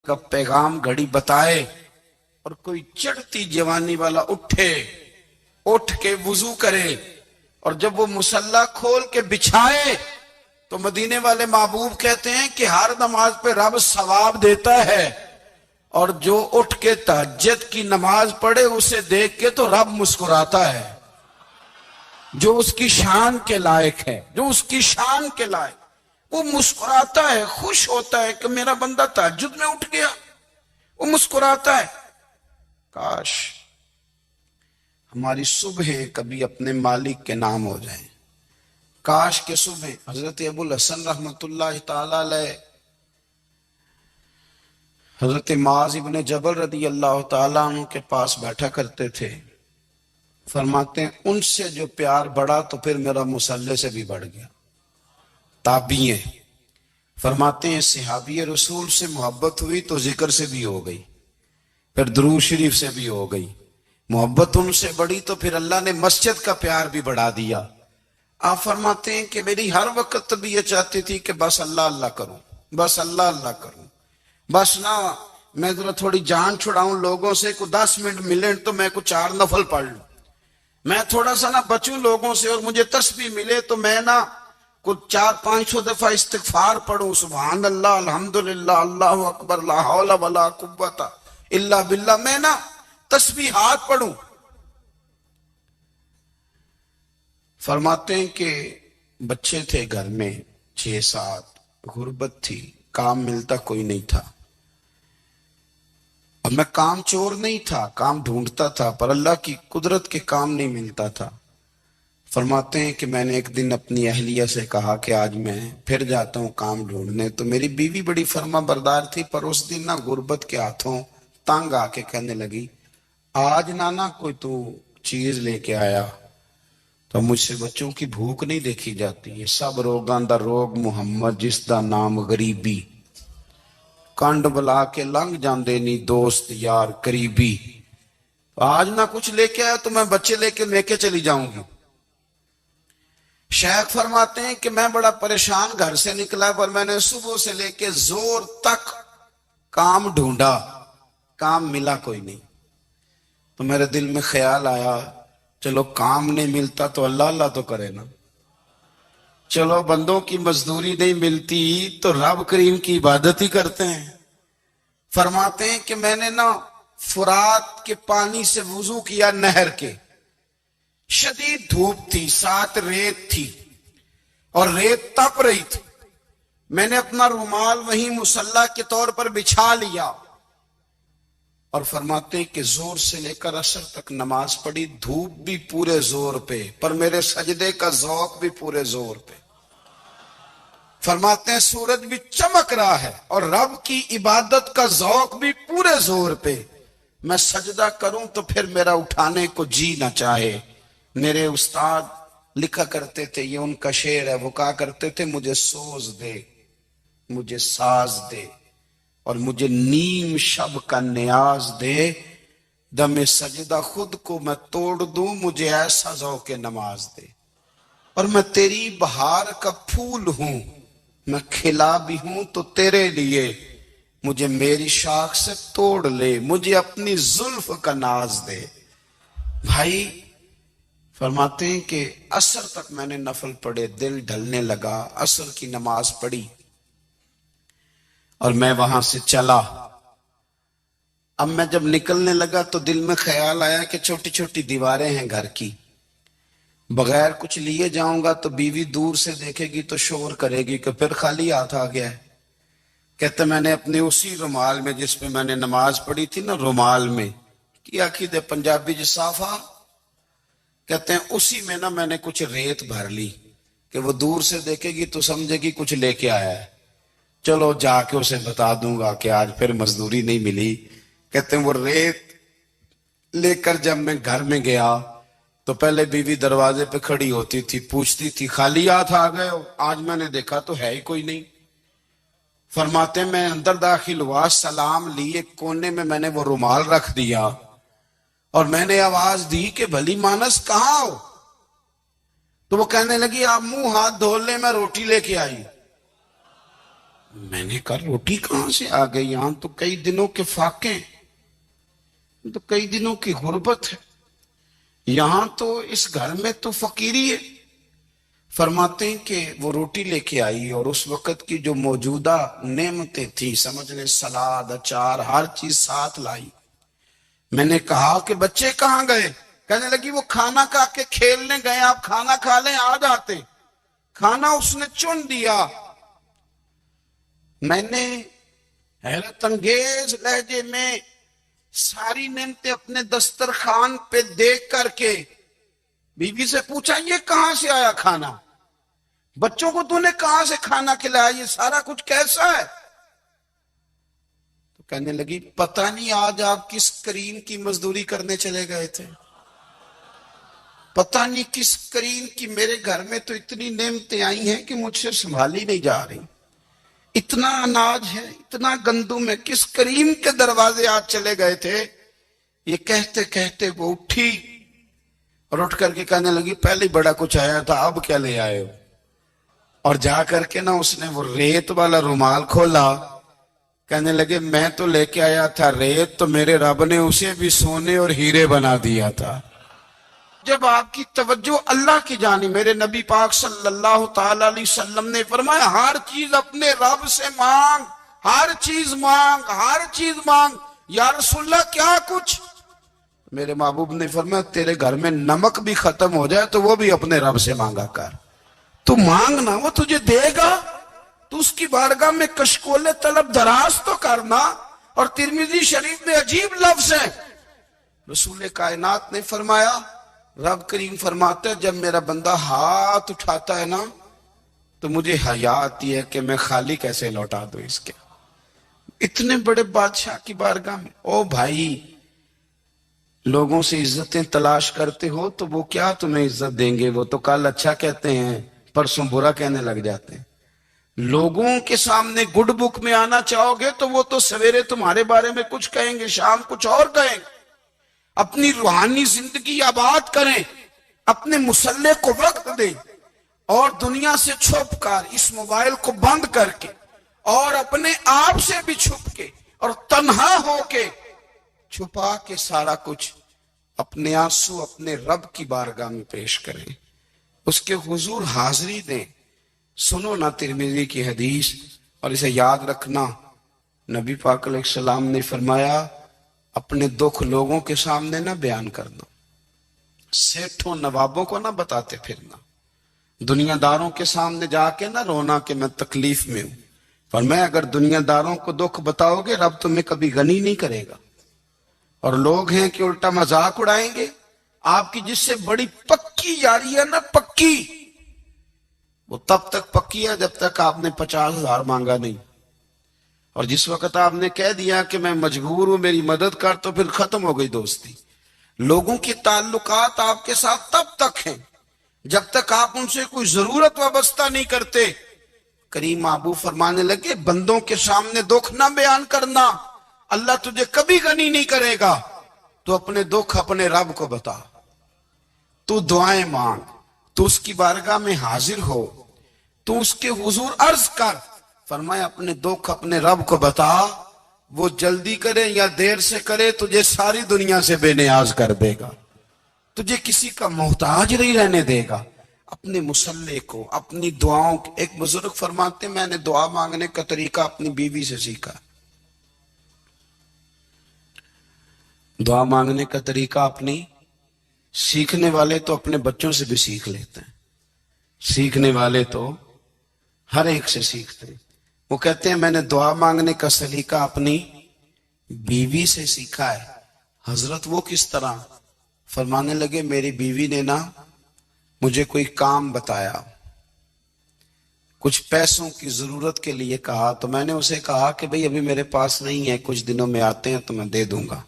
کا پیغام گھڑی بتائے اور کوئی چڑھتی جوانی والا اٹھ کے وضو کرے اور جب وہ مصلی کھول کے بچھائے تو مدینے والے محبوب کہتے ہیں کہ ہر نماز پہ رب ثواب دیتا ہے، اور جو اٹھ کے تہجد کی نماز پڑھے اسے دیکھ کے تو رب مسکراتا ہے، جو اس کی شان کے لائق ہے، جو اس کی شان کے لائق، وہ مسکراتا ہے، خوش ہوتا ہے کہ میرا بندہ تہجد میں اٹھ گیا، وہ مسکراتا ہے۔ کاش ہماری صبح کبھی اپنے مالک کے نام ہو جائیں، کاش کے صبح حضرت ابو الحسن رحمت اللہ تعالی علیہ حضرت معاذ ابن جبل رضی اللہ تعالیٰ عنہ کے پاس بیٹھا کرتے تھے، فرماتے ہیں ان سے جو پیار بڑھا تو پھر میرا مصلی سے بھی بڑھ گیا۔ تابعی ہیں، فرماتے ہیں صحابی رسول سے محبت ہوئی تو ذکر سے بھی ہو گئی، پھر درود شریف سے بھی ہو گئی، محبت ان سے بڑھی تو پھر اللہ نے مسجد کا پیار بھی بڑھا دیا۔ آپ فرماتے ہیں کہ میری ہر وقت طبیعت چاہتی تھی کہ بس اللہ اللہ کروں، بس اللہ اللہ کروں، بس نہ میں ذرا تھوڑی جان چھڑاؤں لوگوں سے، کوئی 10 منٹ ملیں تو میں کچھ 4 نفل پڑھ لوں، میں تھوڑا سا نہ بچوں لوگوں سے، اور مجھے تسبیح ملے تو میں نہ کچھ 400-500 دفعہ استغفار پڑھوں، سبحان اللہ، الحمدللہ، اللہ اکبر، لا حول ولا قوت الا باللہ، میں نہ تسبیحات پڑھوں۔ فرماتے ہیں کہ بچے تھے گھر میں 6-7، غربت تھی، کام ملتا کوئی نہیں تھا، اور میں کام چور نہیں تھا، کام ڈھونڈتا تھا، پر اللہ کی قدرت کے کام نہیں ملتا تھا۔ فرماتے ہیں کہ میں نے ایک دن اپنی اہلیہ سے کہا کہ آج میں پھر جاتا ہوں کام ڈھونڈنے، تو میری بیوی بڑی فرما بردار تھی، پر اس دن نہ غربت کے ہاتھوں تنگ آ کے کہنے لگی آج نانا کوئی تو چیز لے کے آیا، تو مجھ سے بچوں کی بھوک نہیں دیکھی جاتی، یہ سب روگاں دا روگ محمد جس دا نام غریبی، کنڈ بلا کے لنگ جاندے نہیں دوست یار قریبی، آج نہ کچھ لے کے آیا تو میں بچے لے کے چلی جاؤں گی۔ شیخ فرماتے ہیں کہ میں بڑا پریشان گھر سے نکلا، پر میں نے صبح سے لے کے زور تک کام ڈھونڈا، کام ملا کوئی نہیں، تو میرے دل میں خیال آیا چلو کام نہیں ملتا تو اللہ اللہ تو کرے نا، چلو بندوں کی مزدوری نہیں ملتی تو رب کریم کی عبادت ہی کرتے ہیں۔ فرماتے ہیں کہ میں نے نا فرات کے پانی سے وضو کیا، نہر کے، شدید دھوپ تھی، ساتھ ریت تھی اور ریت تپ رہی تھی، میں نے اپنا رومال وہیں مصلی کے طور پر بچھا لیا، اور فرماتے ہیں کہ زور سے لے کر عصر تک نماز پڑھی، دھوپ بھی پورے زور پہ، پر میرے سجدے کا ذوق بھی پورے زور پہ۔ فرماتے ہیں سورج بھی چمک رہا ہے اور رب کی عبادت کا ذوق بھی پورے زور پہ، میں سجدہ کروں تو پھر میرا اٹھانے کو جی نہ چاہے۔ میرے استاد لکھا کرتے تھے، یہ ان کا شعر ہے، وہ کہا کرتے تھے مجھے سوز دے، مجھے ساز دے، اور مجھے نیم شب کا نیاز دے، دم سجدہ خود کو میں توڑ دوں، مجھے ایسا ذوق نماز دے، اور میں تیری بہار کا پھول ہوں، میں کھلا بھی ہوں تو تیرے لیے، مجھے میری شاخ سے توڑ لے، مجھے اپنی زلف کا ناز دے۔ بھائی فرماتے ہیں کہ عصر تک میں نے نفل پڑھے، دل ڈھلنے لگا، عصر کی نماز پڑھی اور میں وہاں سے چلا۔ اب میں جب نکلنے لگا تو دل میں خیال آیا کہ چھوٹی چھوٹی دیواریں ہیں گھر کی، بغیر کچھ لیے جاؤں گا تو بیوی دور سے دیکھے گی تو شور کرے گی کہ پھر خالی ہاتھ آ گیا ہے۔ کہتے میں نے اپنے اسی رومال میں جس پہ میں نے نماز پڑھی تھی نا، رومال میں کی آخی دے پنجابی جسافہ، کہتے ہیں اسی میں نا میں نے کچھ ریت بھر لی کہ وہ دور سے دیکھے گی تو سمجھے گی کچھ لے کے آیا ہے، چلو جا کے اسے بتا دوں گا کہ آج پھر مزدوری نہیں ملی۔ کہتے ہیں وہ ریت لے کر جب میں گھر میں گیا تو پہلے بیوی دروازے پہ کھڑی ہوتی تھی، پوچھتی تھی خالی ہاتھ آ گئے ہو؟ آج میں نے دیکھا تو ہے ہی کوئی نہیں۔ فرماتے ہیں میں اندر داخل ہوا، سلام لیے، کونے میں نے وہ رومال رکھ دیا اور میں نے آواز دی کہ بھلی مانس کہاں ہو؟ تو وہ کہنے لگی آپ منہ ہاتھ دھو لیں، میں روٹی لے کے آئی۔ میں نے کہا روٹی کہاں سے آ گئی؟ یہاں تو کئی دنوں کے فاقے ہیں، تو کئی دنوں کی غربت ہے، یہاں تو اس گھر میں تو فقیری ہے۔ فرماتے ہیں کہ وہ روٹی لے کے آئی اور اس وقت کی جو موجودہ نعمتیں تھیں، سمجھ لیں سلاد، اچار، ہر چیز ساتھ لائی۔ میں نے کہا کہ بچے کہاں گئے؟ کہنے لگی وہ کھانا کھا کے کھیلنے گئے، آپ کھانا کھا لیں آ جاتے۔ کھانا اس نے چن دیا۔ میں نے حیرت انگیز لہجے میں ساری نعمتیں اپنے دسترخوان پہ دیکھ کر کے بیوی سے پوچھا یہ کہاں سے آیا کھانا؟ بچوں کو تو نے کہاں سے کھانا کھلایا؟ یہ سارا کچھ کیسا ہے؟ تو کہنے لگی پتہ نہیں آج آپ کس کریم کی مزدوری کرنے چلے گئے تھے، پتہ نہیں کس کریم کی، میرے گھر میں تو اتنی نعمتیں آئی ہیں کہ مجھ سے سنبھالی نہیں جا رہی، اتنا اناج ہے، اتنا گندم ہے، کس کریم کے دروازے آج چلے گئے تھے؟ یہ کہتے کہتے وہ اٹھی اور اٹھ کر کے کہنے لگی پہلے بڑا کچھ آیا تھا، اب کیا لے آئے ہو؟ اور جا کر کے نا اس نے وہ ریت والا رومال کھولا، کہنے لگے میں تو لے کے آیا تھا ریت، تو میرے رب نے اسے بھی سونے اور ہیرے بنا دیا تھا۔ جب آپ کی توجہ اللہ کی جانب، میرے نبی پاک صلی اللہ تعالی علیہ وسلم نے فرمایا ہر چیز اپنے رب سے مانگ، ہر چیز مانگ، ہر چیز مانگ۔ یا رسول اللہ کیا کچھ؟ میرے محبوب نے فرمایا تیرے گھر میں نمک بھی ختم ہو جائے تو وہ بھی اپنے رب سے مانگا کر، تو مانگنا وہ تجھے دے گا، تو اس کی بارگاہ میں کشکول طلب دراز تو کرنا۔ اور ترمذی شریف میں عجیب لفظ ہے، رسول کائنات نے فرمایا، رب کریم فرماتا ہے جب میرا بندہ ہاتھ اٹھاتا ہے نا تو مجھے حیا آتی ہے کہ میں خالی کیسے لوٹا دوں اس کے، اتنے بڑے بادشاہ کی بارگاہ میں۔ او بھائی، لوگوں سے عزتیں تلاش کرتے ہو تو وہ کیا تمہیں عزت دیں گے؟ وہ تو کل اچھا کہتے ہیں پرسوں برا کہنے لگ جاتے ہیں۔ لوگوں کے سامنے گڈ بک میں آنا چاہو گے تو وہ تو سویرے تمہارے بارے میں کچھ کہیں گے، شام کچھ اور کہیں گے۔ اپنی روحانی زندگی آباد کریں، اپنے مسلح کو وقت دیں، اور دنیا سے چھپ کر اس موبائل کو بند کر کے اور اپنے آپ سے بھی چھپ کے اور تنہا ہو کے چھپا کے سارا کچھ اپنے آنسو اپنے رب کی بارگاہ میں پیش کریں، اس کے حضور حاضری دیں۔ سنو نا ترمذی کی حدیث، اور اسے یاد رکھنا، نبی پاک علیہ السلام نے فرمایا اپنے دکھ لوگوں کے سامنے نہ بیان کرنا، سیٹھوں نوابوں کو نہ بتاتے پھرنا، دنیا داروں کے سامنے جا کے نہ رونا کہ میں تکلیف میں ہوں۔ فرمایا اگر دنیا داروں کو دکھ بتاؤ گے رب تمہیں کبھی غنی نہیں کرے گا، اور لوگ ہیں کہ الٹا مذاق اڑائیں گے۔ آپ کی جس سے بڑی پکی یاری ہے نا، پکی، وہ تب تک پکی ہے جب تک آپ نے 50,000 مانگا نہیں، اور جس وقت آپ نے کہہ دیا کہ میں مجبور ہوں میری مدد کر تو پھر ختم ہو گئی دوستی۔ لوگوں کے تعلقات آپ کے ساتھ تب تک ہیں جب تک آپ ان سے کوئی ضرورت وابستہ نہیں کرتے۔ کریم محبوب فرمانے لگے بندوں کے سامنے دکھ نہ بیان کرنا، اللہ تجھے کبھی غنی نہیں کرے گا، تو اپنے دکھ اپنے رب کو بتا، تو دعائیں مانگ، تو اس کی بارگاہ میں حاضر ہو، تو اس کے حضور عرض کر۔ فرمایا اپنے دکھ اپنے رب کو بتا، وہ جلدی کرے یا دیر سے کرے تجھے ساری دنیا سے بے نیاز کر دے گا، تجھے کسی کا محتاج نہیں رہنے دے گا۔ اپنے مسلح کو، اپنی دعاؤں، ایک بزرگ فرماتے میں نے دعا مانگنے کا طریقہ اپنی بیوی سے سیکھا۔ دعا مانگنے کا طریقہ اپنی، سیکھنے والے تو اپنے بچوں سے بھی سیکھ لیتے ہیں، سیکھنے والے تو ہر ایک سے سیکھتے ہیں۔ وہ کہتے ہیں میں نے دعا مانگنے کا سلیقہ اپنی بیوی سے سیکھا ہے۔ حضرت وہ کس طرح؟ فرمانے لگے میری بیوی نے نا مجھے کوئی کام بتایا، کچھ پیسوں کی ضرورت کے لیے کہا، تو میں نے اسے کہا کہ بھئی ابھی میرے پاس نہیں ہے، کچھ دنوں میں آتے ہیں تو میں دے دوں گا۔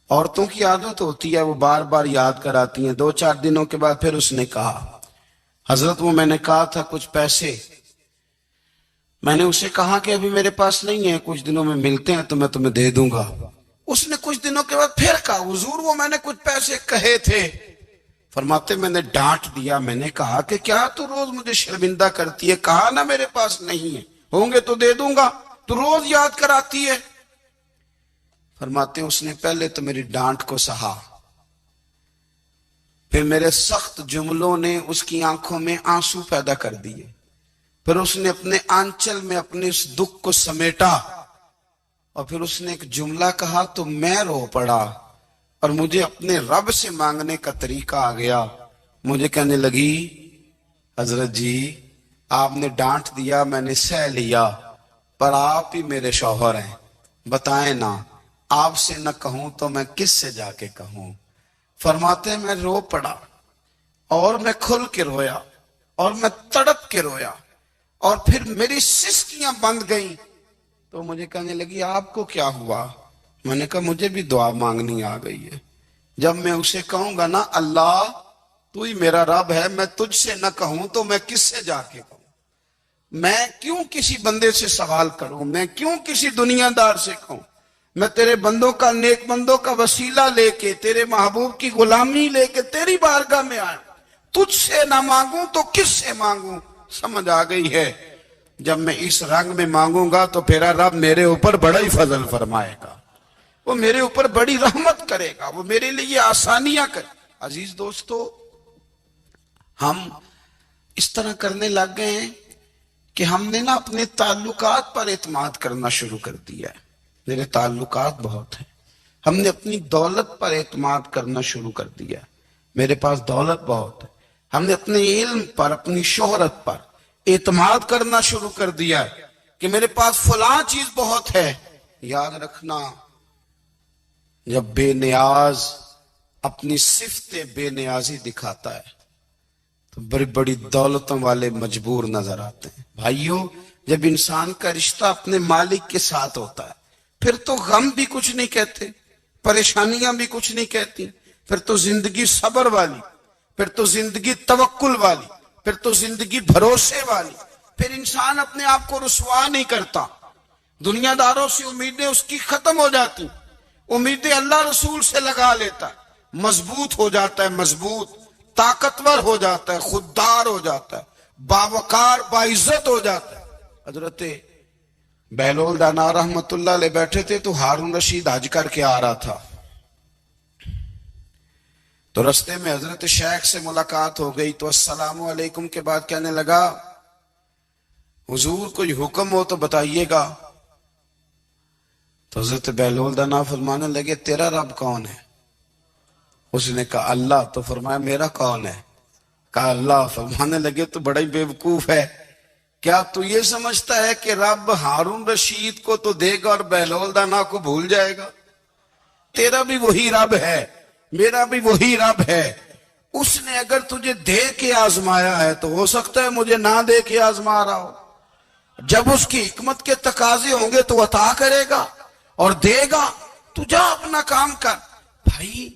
عورتوں کی عادت ہوتی ہے وہ بار بار یاد کراتی ہیں، 2-4 دنوں کے بعد پھر اس نے کہا حضرت وہ میں نے کہا تھا کچھ پیسے، میں نے اسے کہا کہ ابھی میرے پاس نہیں ہے، کچھ دنوں میں ملتے ہیں تو میں تمہیں دے دوں گا۔ اس نے کچھ دنوں کے بعد پھر کہا حضور وہ میں نے کچھ پیسے کہے تھے۔ فرماتے میں نے ڈانٹ دیا، میں نے کہا کہ کیا تو روز مجھے شرمندہ کرتی ہے، کہا نا میرے پاس نہیں ہے۔ ہوں گے تو دے دوں گا، تو روز یاد کراتی ہے۔ فرماتے ہیں اس نے پہلے تو میری ڈانٹ کو سہا، پھر میرے سخت جملوں نے اس کی آنکھوں میں آنسو پیدا کر دیے، پھر اس نے اپنے آنچل میں اپنے اس دکھ کو سمیٹا، اور پھر اس نے ایک جملہ کہا تو میں رو پڑا، اور مجھے اپنے رب سے مانگنے کا طریقہ آ گیا۔ مجھے کہنے لگی حضرت جی آپ نے ڈانٹ دیا، میں نے سہ لیا، پر آپ ہی میرے شوہر ہیں، بتائیں نا آپ سے نہ کہوں تو میں کس سے جا کے کہوں۔ فرماتے ہیں میں رو پڑا، اور میں کھل کے رویا، اور میں تڑپ کے رویا، اور پھر میری سسکیاں بند گئیں۔ تو مجھے کہنے لگی آپ کو کیا ہوا؟ میں نے کہا مجھے بھی دعا مانگنی آ گئی ہے۔ جب میں اسے کہوں گا نا اللہ تو ہی میرا رب ہے، میں تجھ سے نہ کہوں تو میں کس سے جا کے کہوں؟ میں کیوں کسی بندے سے سوال کروں؟ میں کیوں کسی دنیا دار سے کہوں؟ میں تیرے بندوں کا، نیک بندوں کا وسیلہ لے کے، تیرے محبوب کی غلامی لے کے تیری بارگاہ میں آیا، تجھ سے نہ مانگوں تو کس سے مانگوں؟ سمجھ آ گئی ہے جب میں اس رنگ میں مانگوں گا تو پھر رب میرے اوپر بڑا ہی فضل فرمائے گا، وہ میرے اوپر بڑی رحمت کرے گا، وہ میرے لیے آسانیاں کرے۔ عزیز دوستو، ہم اس طرح کرنے لگ گئے ہیں کہ ہم نے نا اپنے تعلقات پر اعتماد کرنا شروع کر دیا ہے۔ میرے تعلقات بہت ہیں، ہم نے اپنی دولت پر اعتماد کرنا شروع کر دیا ہے، میرے پاس دولت بہت ہے۔ ہم نے اپنے علم پر، اپنی شہرت پر اعتماد کرنا شروع کر دیا ہے کہ میرے پاس فلاں چیز بہت ہے۔ یاد رکھنا جب بے نیاز اپنی صفت بے نیازی دکھاتا ہے تو بڑی بڑی دولتوں والے مجبور نظر آتے ہیں۔ بھائیوں، جب انسان کا رشتہ اپنے مالک کے ساتھ ہوتا ہے پھر تو غم بھی کچھ نہیں کہتے، پریشانیاں بھی کچھ نہیں کہتی، پھر تو زندگی صبر والی، پھر تو زندگی توکل والی، پھر تو زندگی بھروسے والی، پھر انسان اپنے آپ کو رسوا نہیں کرتا، دنیا داروں سے امیدیں اس کی ختم ہو جاتی، امیدیں اللہ رسول سے لگا لیتا ہے، مضبوط ہو جاتا ہے، مضبوط، طاقتور ہو جاتا ہے، خوددار ہو جاتا ہے، باوقار باعزت ہو جاتا ہے۔ حضرت بہلول دانا رحمت اللہ علیہ بیٹھے تھے تو ہارون رشید حج کر کے آ رہا تھا، تو رستے میں حضرت شیخ سے ملاقات ہو گئی، تو السلام علیکم کے بعد کہنے لگا حضور کوئی حکم ہو تو بتائیے گا۔ تو حضرت بہلول دانا فرمانے لگے تیرا رب کون ہے؟ اس نے کہا اللہ۔ تو فرمایا میرا کون ہے؟ کہا اللہ۔ فرمانے لگے تو بڑا ہی بیوقوف ہے، کیا تو یہ سمجھتا ہے کہ رب ہارون رشید کو تو دے گا اور بہلول دانا کو بھول جائے گا؟ تیرا بھی وہی رب ہے، میرا بھی وہی رب ہے۔ اس نے اگر تجھے دے کے آزمایا ہے تو ہو سکتا ہے مجھے نہ دے کے آزما رہا ہو، جب اس کی حکمت کے تقاضے ہوں گے تو عطا کرے گا اور دے گا، تو جا اپنا کام کر۔ بھائی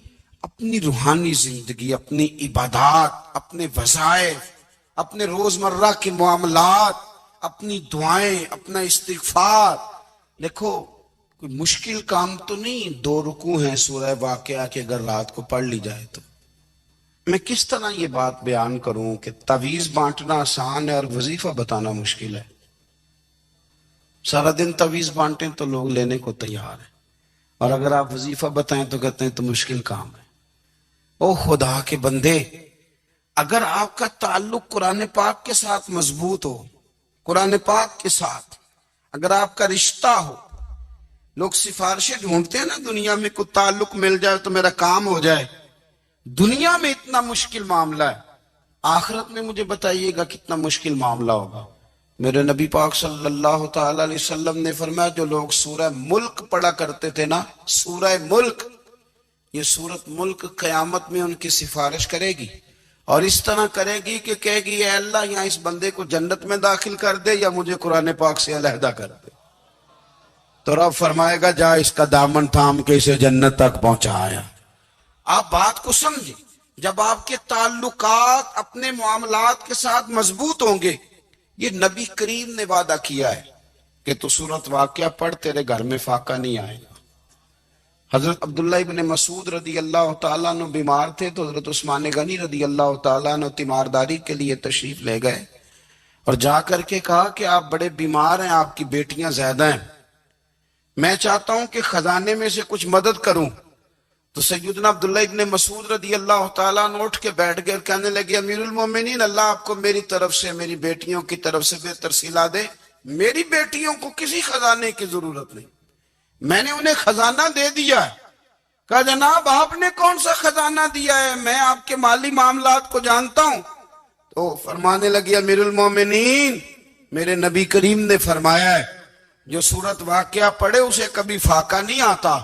اپنی روحانی زندگی، اپنی عبادات، اپنے وظائف، اپنے روزمرہ کے معاملات، اپنی دعائیں، اپنا استغفار، دیکھو کوئی مشکل کام تو نہیں، 2 رکوع ہیں سورہ واقعہ کے، اگر رات کو پڑھ لی جائے تو۔ میں کس طرح یہ بات بیان کروں کہ تعویذ بانٹنا آسان ہے اور وظیفہ بتانا مشکل ہے؟ سارا دن تعویذ بانٹیں تو لوگ لینے کو تیار ہیں، اور اگر آپ وظیفہ بتائیں تو کہتے ہیں تو مشکل کام ہے۔ او خدا کے بندے، اگر آپ کا تعلق قرآن پاک کے ساتھ مضبوط ہو، قرآن پاک کے ساتھ اگر آپ کا رشتہ ہو، لوگ سفارشیں ڈھونڈتے ہیں نا دنیا میں، کوئی تعلق مل جائے تو میرا کام ہو جائے، دنیا میں اتنا مشکل معاملہ ہے، آخرت میں مجھے بتائیے گا کتنا مشکل معاملہ ہوگا۔ میرے نبی پاک صلی اللہ تعالی علیہ وسلم نے فرمایا جو لوگ سورہ ملک پڑھا کرتے تھے نا، سورہ ملک، یہ سورت ملک قیامت میں ان کی سفارش کرے گی، اور اس طرح کرے گی کہ کہے گی اے اللہ یہاں اس بندے کو جنت میں داخل کر دے یا مجھے قرآن پاک سے علیحدہ کر دے، تو رب فرمائے گا جا اس کا دامن تھام کے اسے جنت تک پہنچایا۔ آپ بات کو سمجھیں، جب آپ کے تعلقات اپنے معاملات کے ساتھ مضبوط ہوں گے، یہ نبی کریم نے وعدہ کیا ہے کہ تو سورت واقعہ پڑھ تیرے گھر میں فاقہ نہیں آئے گا۔ حضرت عبداللہ ابن مسعود رضی اللہ تعالیٰ عنہ بیمار تھے تو حضرت عثمان غنی رضی اللہ تعالیٰ عنہ تیمارداری کے لیے تشریف لے گئے، اور جا کر کے کہا کہ آپ بڑے بیمار ہیں، آپ کی بیٹیاں زیادہ ہیں، میں چاہتا ہوں کہ خزانے میں سے کچھ مدد کروں۔ تو سیدنا عبداللہ ابن مسعود رضی اللہ تعالیٰ عنہ اٹھ کے بیٹھ گئے اور کہنے لگے امیر المومنین، اللہ آپ کو میری طرف سے، میری بیٹیوں کی طرف سے بہتر صلہ دے، میری بیٹیوں کو کسی خزانے کی ضرورت نہیں، میں نے انہیں خزانہ دے دیا ہے۔ کہا جناب آپ نے کون سا خزانہ دیا ہے، میں آپ کے مالی معاملات کو جانتا ہوں۔ تو فرمانے لگی امیر المومنین، میرے نبی کریم نے فرمایا ہے جو سورت واقعہ پڑھے اسے کبھی فاقہ نہیں آتا،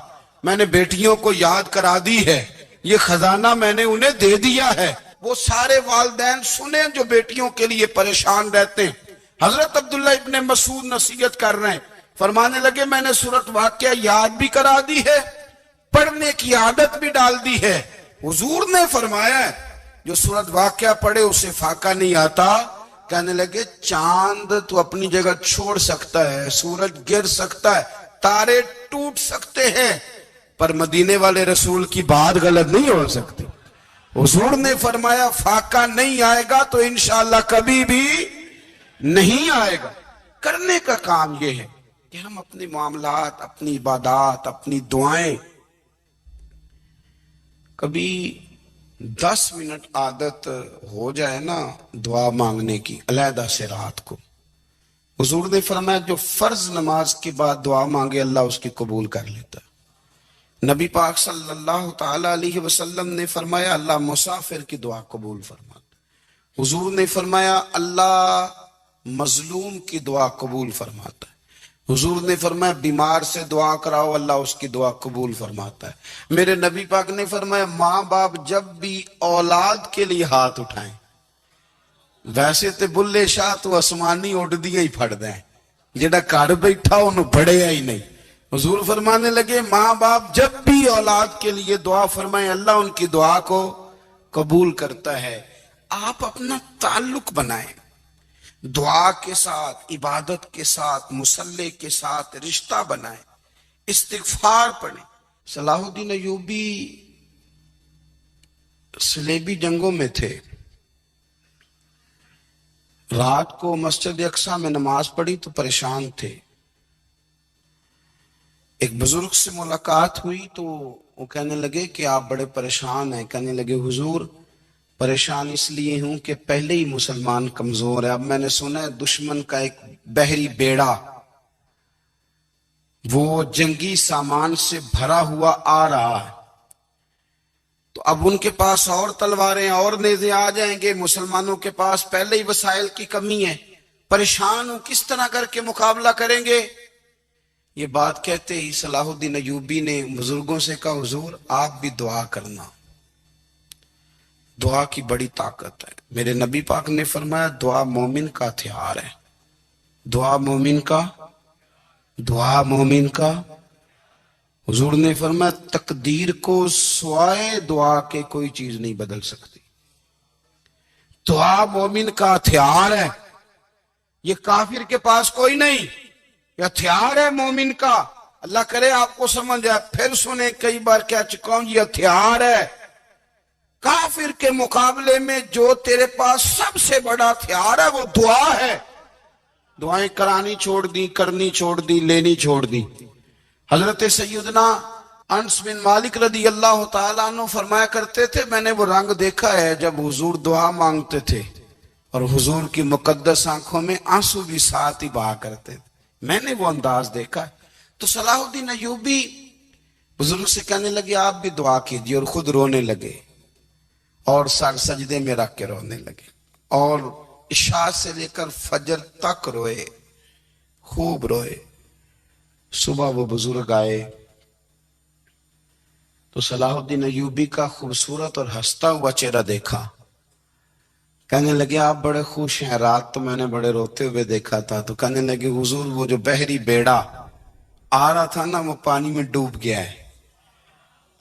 میں نے بیٹیوں کو یاد کرا دی ہے، یہ خزانہ میں نے انہیں دے دیا ہے۔ وہ سارے والدین سنیں جو بیٹیوں کے لیے پریشان رہتے ہیں۔ حضرت عبداللہ ابن مسعود نصیحت کر رہے ہیں، فرمانے لگے میں نے سورت واقعہ یاد بھی کرا دی ہے، پڑھنے کی عادت بھی ڈال دی ہے۔ حضور نے فرمایا ہے جو سورت واقعہ پڑھے اسے فاقہ نہیں آتا۔ کہنے لگے چاند تو اپنی جگہ چھوڑ سکتا ہے، سورج گر سکتا ہے، تارے ٹوٹ سکتے ہیں، پر مدینے والے رسول کی بات غلط نہیں ہو سکتی۔ حضور نے فرمایا فاقہ نہیں آئے گا تو انشاءاللہ کبھی بھی نہیں آئے گا۔ کرنے کا کام یہ ہے کہ ہم اپنے معاملات، اپنی عبادات، اپنی دعائیں کبھی 10 منٹ عادت ہو جائے نا دعا مانگنے کی علیحدہ سے رات کو۔ حضور نے فرمایا جو فرض نماز کے بعد دعا مانگے اللہ اس کی قبول کر لیتا ہے۔ نبی پاک صلی اللہ تعالی علیہ وسلم نے فرمایا اللہ مسافر کی دعا قبول فرماتا ہے۔ حضور نے فرمایا اللہ مظلوم کی دعا قبول فرماتا ہے۔ حضور نے فرمایا بیمار سے دعا کراؤ اللہ اس کی دعا قبول فرماتا ہے۔ میرے نبی پاک نے فرمایا ماں باپ جب بھی اولاد کے لیے ہاتھ اٹھائیں، ویسے تے بلے شاہ تو آسمانی اڑ دیا ہی پھڑ دیں، جڑا گھر بیٹھا انہوں بڑھیا ہی نہیں۔ حضور فرمانے لگے ماں باپ جب بھی اولاد کے لیے دعا فرمائیں اللہ ان کی دعا کو قبول کرتا ہے۔ آپ اپنا تعلق بنائیں، دعا کے ساتھ، عبادت کے ساتھ، مصلی کے ساتھ رشتہ بنائیں، استغفار پڑھیں۔ صلاح الدین ایوبی صلیبی جنگوں میں تھے، رات کو مسجد اقصی میں نماز پڑھی تو پریشان تھے۔ ایک بزرگ سے ملاقات ہوئی تو وہ کہنے لگے کہ آپ بڑے پریشان ہیں۔ کہنے لگے حضور پریشان اس لیے ہوں کہ پہلے ہی مسلمان کمزور ہے، اب میں نے سنا ہے دشمن کا ایک بحری بیڑا وہ جنگی سامان سے بھرا ہوا آ رہا ہے، تو اب ان کے پاس اور تلواریں اور نیزے آ جائیں گے، مسلمانوں کے پاس پہلے ہی وسائل کی کمی ہے، پریشان ہوں کس طرح کر کے مقابلہ کریں گے۔ یہ بات کہتے ہی صلاح الدین ایوبی نے بزرگوں سے کہا حضور آپ بھی دعا کرنا، دعا کی بڑی طاقت ہے۔ میرے نبی پاک نے فرمایا دعا مومن کا ہتھیار ہے، دعا مومن کا۔ حضور نے فرمایا تقدیر کو سوائے دعا کے کوئی چیز نہیں بدل سکتی، دعا مومن کا ہتھیار ہے، یہ کافر کے پاس کوئی نہیں، یہ ہتھیار ہے مومن کا۔ اللہ کرے آپ کو سمجھ آئے، پھر سنیں کئی بار کہہ چکا ہوں یہ ہتھیار ہے۔ کافر کے مقابلے میں جو تیرے پاس سب سے بڑا ہتھیار ہے وہ دعا ہے۔ دعائیں کرانی چھوڑ دی، کرنی چھوڑ دی، لینی چھوڑ دی۔ حضرت سیدنا انس بن مالک رضی اللہ تعالیٰ عنہ فرمایا کرتے تھے میں نے وہ رنگ دیکھا ہے جب حضور دعا مانگتے تھے اور حضور کی مقدس آنکھوں میں آنسو بھی ساتھ ہی بہا کرتے تھے، میں نے وہ انداز دیکھا ہے۔ تو صلاح الدین ایوبی بزرگ سے کہنے لگے آپ بھی دعا کیجیے، اور خود رونے لگے اور سر سجدے میں رکھ کے رونے لگے، اور عشاء سے لے کر فجر تک روئے، خوب روئے۔ صبح وہ بزرگ آئے تو صلاح الدین ایوبی کا خوبصورت اور ہنستا ہوا چہرہ دیکھا، کہنے لگے آپ بڑے خوش ہیں، رات تو میں نے بڑے روتے ہوئے دیکھا تھا۔ تو کہنے لگے حضور وہ جو بحری بیڑا آ رہا تھا نا وہ پانی میں ڈوب گیا ہے،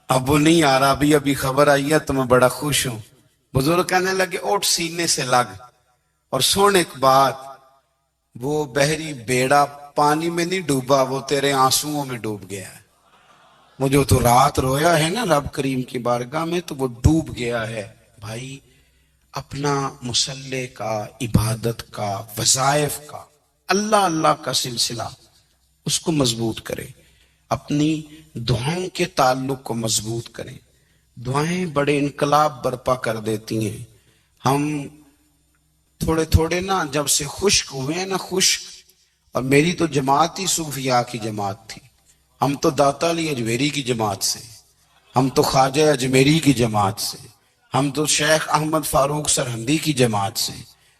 اب وہ نہیں آ رہا، ابھی خبر آئی ہے تو میں بڑا خوش ہوں۔ بزرگ کہنے لگے اٹھ سینے سے لگ، اور سن ایک بات، وہ بحری بیڑا پانی میں نہیں ڈوبا، وہ تیرے آنسوؤں میں ڈوب گیا ہے۔ وہ جو تو رات رویا ہے نا رب کریم کی بارگاہ میں تو وہ ڈوب گیا ہے۔ بھائی اپنا مسلح کا، عبادت کا، وظائف کا، اللہ اللہ کا سلسلہ اس کو مضبوط کرے، اپنی دعاؤں کے تعلق کو مضبوط کریں۔ دعائیں بڑے انقلاب برپا کر دیتی ہیں۔ ہم تھوڑے تھوڑے نا جب سے خشک ہوئے ہیں نا، خشک، اور میری تو جماعت ہی صوفیاء کی جماعت تھی، ہم تو داتا علی اجمیری کی جماعت سے، ہم تو خواجہ اجمیری کی جماعت سے، ہم تو شیخ احمد فاروق سرہندی کی جماعت سے،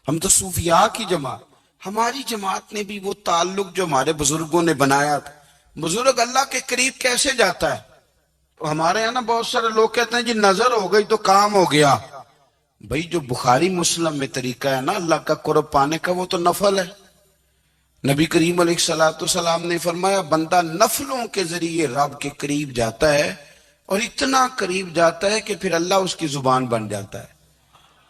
ہم تو صوفیاء کی جماعت۔ ہماری جماعت نے بھی وہ تعلق جو ہمارے بزرگوں نے بنایا تھا۔ بزرگ اللہ کے قریب کیسے جاتا ہے؟ تو ہمارے یہاں نا بہت سارے لوگ کہتے ہیں جی نظر ہو گئی تو کام ہو گیا۔ بھئی جو بخاری مسلم میں طریقہ ہے نا اللہ کا قرب پانے کا، وہ تو نفل ہے۔ نبی کریم علیہ السلام نے فرمایا بندہ نفلوں کے ذریعے رب کے قریب جاتا ہے، اور اتنا قریب جاتا ہے کہ پھر اللہ اس کی زبان بن جاتا ہے،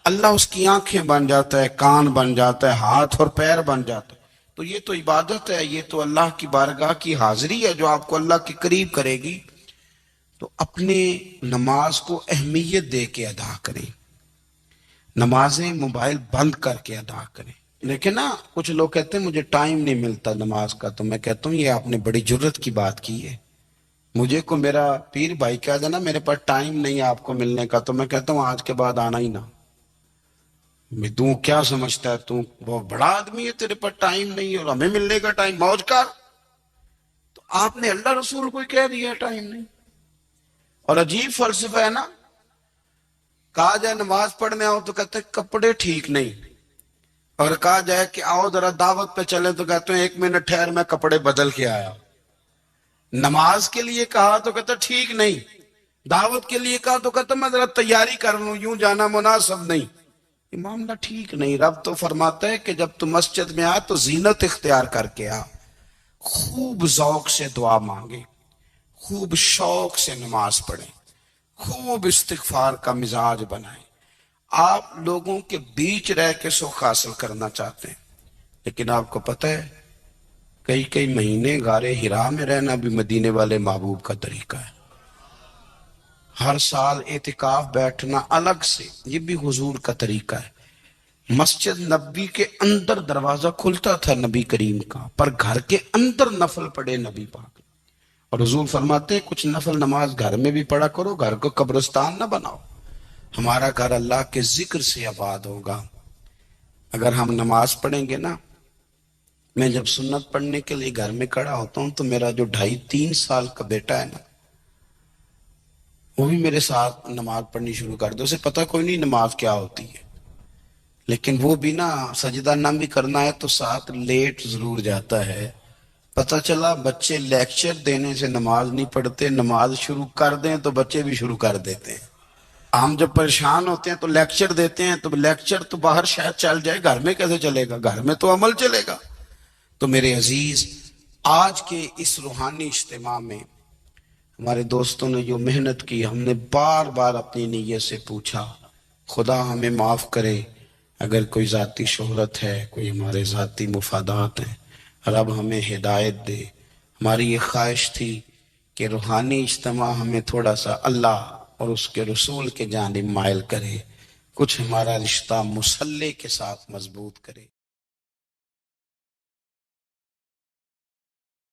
اللہ اس کی آنکھیں بن جاتا ہے، کان بن جاتا ہے، ہاتھ اور پیر بن جاتا ہے۔ تو یہ تو عبادت ہے، یہ تو اللہ کی بارگاہ کی حاضری ہے جو آپ کو اللہ کے قریب کرے گی۔ تو اپنے نماز کو اہمیت دے کے ادا کریں، نمازیں موبائل بند کر کے ادا کریں۔ لیکن نا کچھ لوگ کہتے ہیں مجھے ٹائم نہیں ملتا نماز کا، تو میں کہتا ہوں یہ آپ نے بڑی جرت کی بات کی ہے۔ مجھے کو میرا پیر بھائی کہہ دینا میرے پاس ٹائم نہیں آپ کو ملنے کا، تو میں کہتا ہوں آج کے بعد آنا ہی نہ۔ میں تو کیا سمجھتا ہے تو بہت بڑا آدمی ہے، تیرے پاس ٹائم نہیں ہے اور ہمیں ملنے کا ٹائم، موج کا۔ تو آپ نے اللہ رسول کو کہہ دیا ٹائم نہیں۔ اور عجیب فلسفہ ہے نا، کہا جائے نماز پڑھنے آؤ تو کہتے ہیں کپڑے ٹھیک نہیں، اور کہا جائے کہ آؤ ذرا دعوت پہ چلے تو کہتے ہیں 1 منٹ ٹھہر میں کپڑے بدل کے آیا۔ نماز کے لیے کہا تو کہتا ٹھیک نہیں، دعوت کے لیے کہا تو کہتا میں ذرا تیاری کر لوں، یوں جانا مناسب نہیں۔ یہ معاملہ ٹھیک نہیں۔ رب تو فرماتا ہے کہ جب تو مسجد میں آ تو زینت اختیار کر کے آ، خوب ذوق سے دعا مانگے، خوب شوق سے نماز پڑھیں، خوب استغفار کا مزاج بنائیں۔ آپ لوگوں کے بیچ رہ کے سکھ حاصل کرنا چاہتے ہیں، لیکن آپ کو پتہ ہے کئی مہینے غارِ حرا میں رہنا بھی مدینے والے محبوب کا طریقہ ہے۔ ہر سال اعتکاف بیٹھنا الگ سے، یہ بھی حضور کا طریقہ ہے۔ مسجد نبی کے اندر دروازہ کھلتا تھا نبی کریم کا، پر گھر کے اندر نفل پڑے نبی پاک، اور حضور فرماتے ہیں کچھ نفل نماز گھر میں بھی پڑھا کرو، گھر کو قبرستان نہ بناؤ۔ ہمارا گھر اللہ کے ذکر سے آباد ہوگا اگر ہم نماز پڑھیں گے نا۔ میں جب سنت پڑھنے کے لیے گھر میں کھڑا ہوتا ہوں تو میرا جو 2.5-3 سال کا بیٹا ہے نا، وہ بھی میرے ساتھ نماز پڑھنی شروع کر دے۔ اسے پتہ کوئی نہیں نماز کیا ہوتی ہے، لیکن وہ بھی نا سجدہ نہ بھی کرنا ہے تو ساتھ لیٹ ضرور جاتا ہے۔ پتہ چلا بچے لیکچر دینے سے نماز نہیں پڑھتے، نماز شروع کر دیں تو بچے بھی شروع کر دیتے ہیں۔ ہم جب پریشان ہوتے ہیں تو لیکچر دیتے ہیں، تو لیکچر تو باہر شاید چل جائے، گھر میں کیسے چلے گا؟ گھر میں تو عمل چلے گا۔ تو میرے عزیز، آج کے اس روحانی اجتماع میں ہمارے دوستوں نے جو محنت کی، ہم نے بار بار اپنی نیت سے پوچھا خدا ہمیں معاف کرے اگر کوئی ذاتی شہرت ہے، کوئی ہمارے ذاتی مفادات ہیں، رب ہمیں ہدایت دے۔ ہماری یہ خواہش تھی کہ روحانی اجتماع ہمیں تھوڑا سا اللہ اور اس کے رسول کے جانب مائل کرے، کچھ ہمارا رشتہ مصلی کے ساتھ مضبوط کرے۔